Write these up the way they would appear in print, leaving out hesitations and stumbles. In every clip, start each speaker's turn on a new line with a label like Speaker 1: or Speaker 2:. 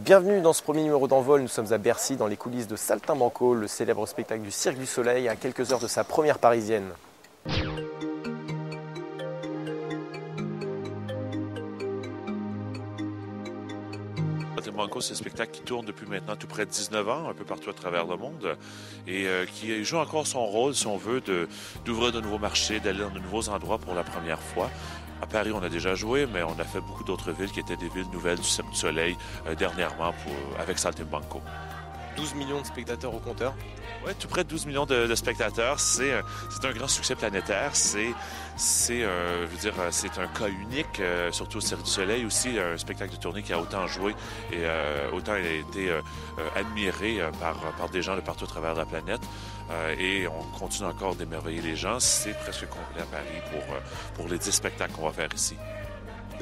Speaker 1: Bienvenue dans ce premier numéro d'Envol, nous sommes à Bercy dans les coulisses de Saltimbanco, le célèbre spectacle du Cirque du Soleil à quelques heures de sa première parisienne.
Speaker 2: Saltimbanco, c'est un spectacle qui tourne depuis maintenant tout près de 19 ans, un peu partout à travers le monde, et qui joue encore son rôle, si on veut, d'ouvrir de nouveaux marchés, d'aller dans de nouveaux endroits pour la première fois. À Paris, on a déjà joué, mais on a fait beaucoup d'autres villes qui étaient des villes nouvelles du Cirque du Soleil dernièrement avec Saltimbanco.
Speaker 1: 12 millions de spectateurs au compteur.
Speaker 2: Oui, tout près de 12 millions de spectateurs. C'est un grand succès planétaire. C'est un cas unique, surtout au Cirque du Soleil aussi, un spectacle de tournée qui a autant joué et autant il a été admiré par des gens de partout à travers la planète. Et on continue encore d'émerveiller les gens. C'est presque complet à Paris pour les 10 spectacles qu'on va faire ici.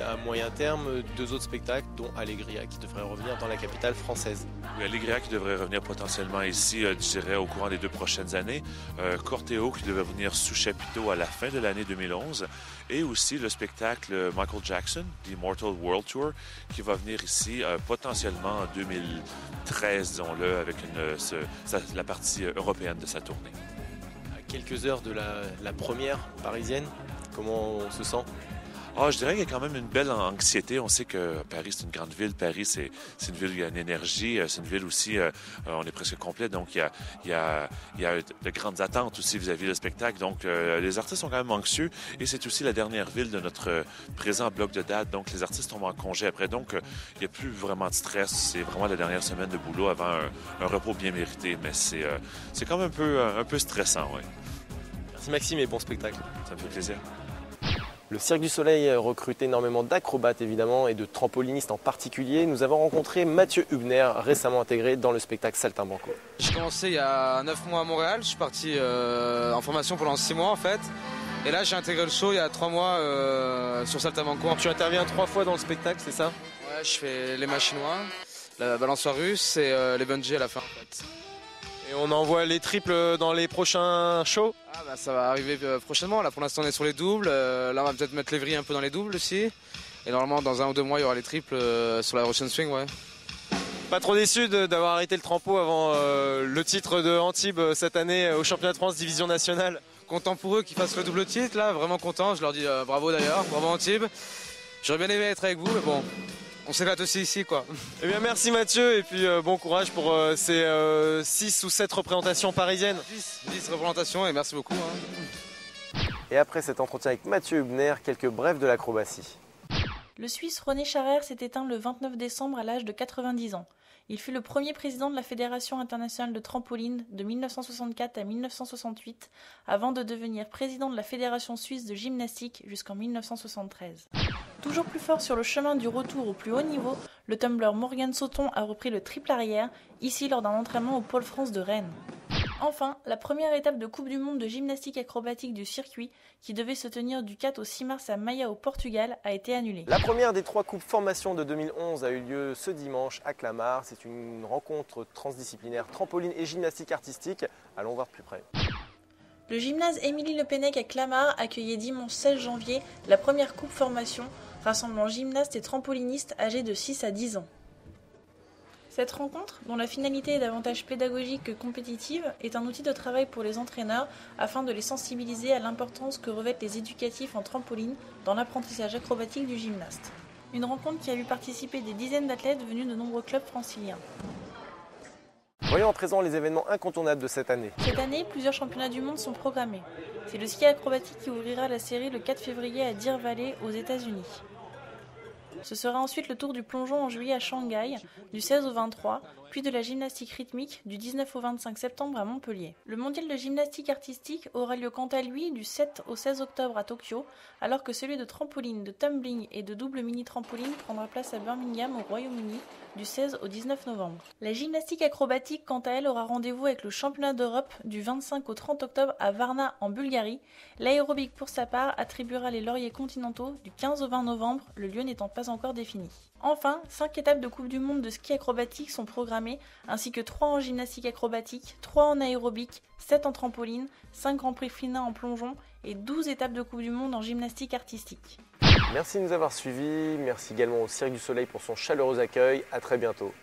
Speaker 1: À moyen terme, 2 autres spectacles, dont Allegria, qui devrait revenir dans la capitale française.
Speaker 2: Oui, Allegria qui devrait revenir potentiellement ici, je dirais, au courant des 2 prochaines années. Corteo qui devrait venir sous chapiteau à la fin de l'année 2011. Et aussi le spectacle Michael Jackson, The Immortal World Tour, qui va venir ici potentiellement en 2013, disons-le, avec la partie européenne de sa tournée.
Speaker 1: À quelques heures de la première parisienne, comment on se sent ?
Speaker 2: Je dirais qu'il y a quand même une belle anxiété. On sait que Paris, c'est une grande ville. Paris, c'est une ville où il y a une énergie. C'est une ville aussi, on est presque complet. Donc, il y a de grandes attentes aussi vis-à-vis du spectacle. Donc, les artistes sont quand même anxieux. Et c'est aussi la dernière ville de notre présent bloc de date. Donc, les artistes tombent en congé après. Donc, il n'y a plus vraiment de stress. C'est vraiment la dernière semaine de boulot avant un repos bien mérité. Mais c'est quand même un peu stressant, oui.
Speaker 1: Merci Maxime et bon spectacle.
Speaker 2: Ça me fait plaisir.
Speaker 1: Le Cirque du Soleil recrute énormément d'acrobates évidemment et de trampolinistes en particulier. Nous avons rencontré Mathieu Hubner, récemment intégré dans le spectacle Saltimbanco.
Speaker 3: J'ai commencé il y a 9 mois à Montréal, je suis parti en formation pendant 6 mois en fait. Et là j'ai intégré le show il y a 3 mois sur Saltimbanco.
Speaker 1: Tu interviens 3 fois dans le spectacle, c'est ça ?
Speaker 3: Ouais, je fais les machinois, la balançoire russe et les bungee à la fin en fait.
Speaker 1: Et on envoie les triples dans les prochains shows ?
Speaker 3: Ça va arriver prochainement, là pour l'instant on est sur les doubles, là on va peut-être mettre les vrilles un peu dans les doubles aussi. Et normalement dans 1 ou 2 mois il y aura les triples sur la Russian Swing, ouais.
Speaker 1: Pas trop déçu d'avoir arrêté le trampo avant le titre de Antibes cette année au championnat de France division nationale.
Speaker 3: Content pour eux qu'ils fassent le double titre là, vraiment content, je leur dis bravo d'ailleurs, bravo Antibes. J'aurais bien aimé être avec vous mais bon, on s'éclate aussi ici quoi.
Speaker 1: Eh bien merci Mathieu et puis bon courage pour ces 6 ou 7 représentations parisiennes.
Speaker 3: 10 représentations et merci beaucoup.
Speaker 1: Et après cet entretien avec Mathieu Hubner, quelques brefs de l'acrobatie.
Speaker 4: Le Suisse René Scharrer s'est éteint le 29 décembre à l'âge de 90 ans. Il fut le premier président de la Fédération internationale de trampoline de 1964 à 1968, avant de devenir président de la Fédération suisse de gymnastique jusqu'en 1973. Toujours plus fort sur le chemin du retour au plus haut niveau, le tumbler Morgan Sauton a repris le triple arrière, ici lors d'un entraînement au Pôle France de Rennes. Enfin, la première étape de Coupe du Monde de gymnastique acrobatique du circuit, qui devait se tenir du 4 au 6 mars à Maia au Portugal, a été annulée. La
Speaker 1: première des 3 coupes formation de 2011 a eu lieu ce dimanche à Clamart. C'est une rencontre transdisciplinaire trampoline et gymnastique artistique. Allons voir de plus près.
Speaker 4: Le gymnase Émilie Le Pennec à Clamart accueillait dimanche 16 janvier la première coupe formation, rassemblant gymnastes et trampolinistes âgés de 6 à 10 ans. Cette rencontre, dont la finalité est davantage pédagogique que compétitive, est un outil de travail pour les entraîneurs afin de les sensibiliser à l'importance que revêtent les éducatifs en trampoline dans l'apprentissage acrobatique du gymnaste. Une rencontre qui a vu participer des dizaines d'athlètes venus de nombreux clubs franciliens.
Speaker 1: Voyons à présent les événements incontournables de cette année.
Speaker 4: Cette année, plusieurs championnats du monde sont programmés. C'est le ski acrobatique qui ouvrira la série le 4 février à Deer Valley aux États-Unis. Ce sera ensuite le tour du plongeon en juillet à Shanghai, du 16 au 23, puis de la gymnastique rythmique du 19 au 25 septembre à Montpellier. Le mondial de gymnastique artistique aura lieu quant à lui du 7 au 16 octobre à Tokyo, alors que celui de trampoline, de tumbling et de double mini-trampoline prendra place à Birmingham au Royaume-Uni du 16 au 19 novembre. La gymnastique acrobatique, quant à elle, aura rendez-vous avec le championnat d'Europe du 25 au 30 octobre à Varna en Bulgarie. L'aérobic, pour sa part, attribuera les lauriers continentaux du 15 au 20 novembre, le lieu n'étant pas encore défini. Enfin, 5 étapes de Coupe du Monde de ski acrobatique sont programmées, ainsi que 3 en gymnastique acrobatique, 3 en aérobic, 7 en trampoline, 5 Grands Prix féminins en plongeon et 12 étapes de Coupe du Monde en gymnastique artistique.
Speaker 1: Merci de nous avoir suivis, merci également au Cirque du Soleil pour son chaleureux accueil, à très bientôt.